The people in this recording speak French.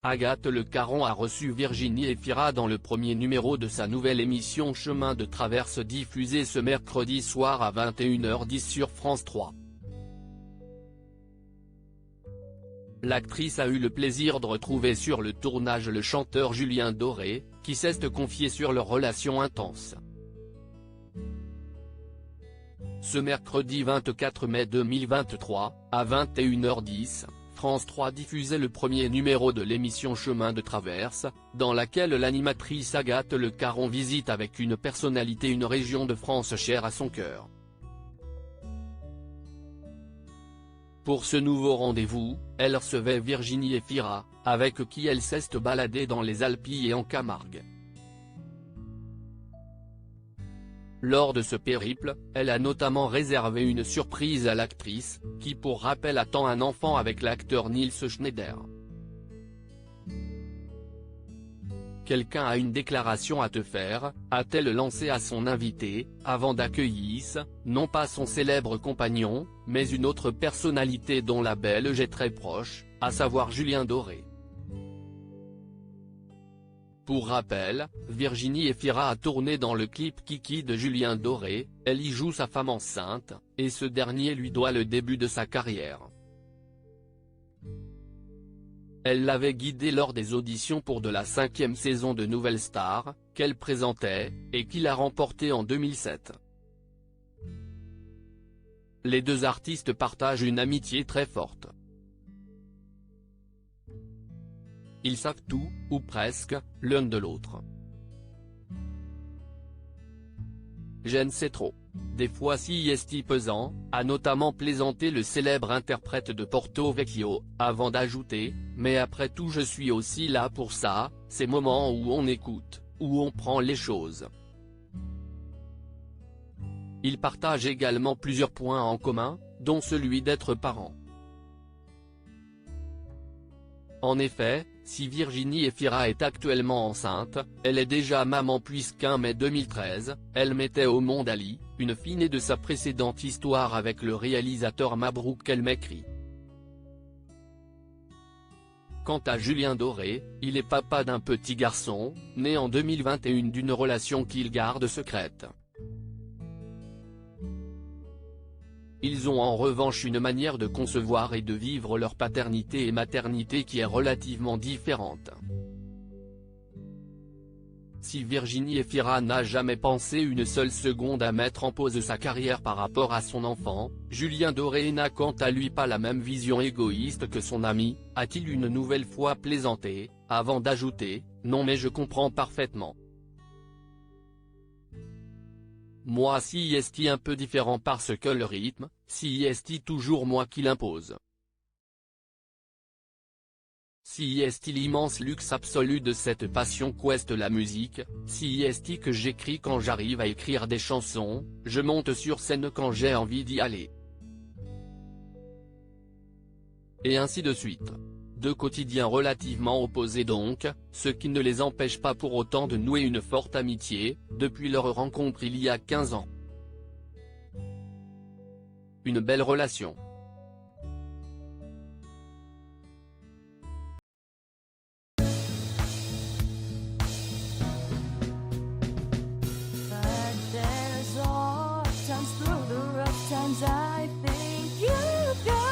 Agathe Le Caron a reçu Virginie Efira dans le premier numéro de sa nouvelle émission Chemin de traverse diffusée ce mercredi soir à 21h10 sur France 3. L'actrice a eu le plaisir de retrouver sur le tournage le chanteur Julien Doré, qui s'est confié sur leur relation intense. Ce mercredi 24 mai 2023, à 21h10, France 3 diffusait le premier numéro de l'émission Chemin de traverse, dans laquelle l'animatrice Agathe Le Caron visite avec une personnalité une région de France chère à son cœur. Pour ce nouveau rendez-vous, elle recevait Virginie Efira, avec qui elle s'est baladée dans les Alpes et en Camargue. Lors de ce périple, elle a notamment réservé une surprise à l'actrice, qui pour rappel attend un enfant avec l'acteur Nils Schneider. Quelqu'un a une déclaration à te faire, a-t-elle lancé à son invité, avant d'accueillir, non pas son célèbre compagnon, mais une autre personnalité dont la Belge est très proche, à savoir Julien Doré. Pour rappel, Virginie Efira a tourné dans le clip Kiki de Julien Doré, elle y joue sa femme enceinte, et ce dernier lui doit le début de sa carrière. Elle l'avait guidé lors des auditions pour de la 5e saison de Nouvelle Star, qu'elle présentait, et qu'il a remporté en 2007. Les deux artistes partagent une amitié très forte. Ils savent tout, ou presque, l'un de l'autre. Je ne sais trop. Des fois si est pesant, a notamment plaisanté le célèbre interprète de Porto Vecchio, avant d'ajouter, mais après tout je suis aussi là pour ça, ces moments où on écoute, où on prend les choses. Ils partagent également plusieurs points en commun, dont celui d'être parents. En effet, si Virginie Efira est actuellement enceinte, elle est déjà maman puisqu'en mai 2013, elle mettait au monde Ali, une fille née de sa précédente histoire avec le réalisateur Mabrouk El Mekri. Quant à Julien Doré, il est papa d'un petit garçon, né en 2021 d'une relation qu'il garde secrète. Ils ont en revanche une manière de concevoir et de vivre leur paternité et maternité qui est relativement différente. Si Virginie Efira n'a jamais pensé une seule seconde à mettre en pause sa carrière par rapport à son enfant, Julien Doré n'a quant à lui pas la même vision égoïste que son ami, a-t-il une nouvelle fois plaisanté, avant d'ajouter, non mais je comprends parfaitement. Moi si est un peu différent parce que le rythme, si est toujours moi qui l'impose. Si est l'immense luxe absolu de cette passion qu'est la musique, si est que j'écris quand j'arrive à écrire des chansons, je monte sur scène quand j'ai envie d'y aller. Et ainsi de suite. Deux quotidiens relativement opposés donc, ce qui ne les empêche pas pour autant de nouer une forte amitié, depuis leur rencontre il y a 15 ans. Une belle relation. But there's all times through the rough times I think you got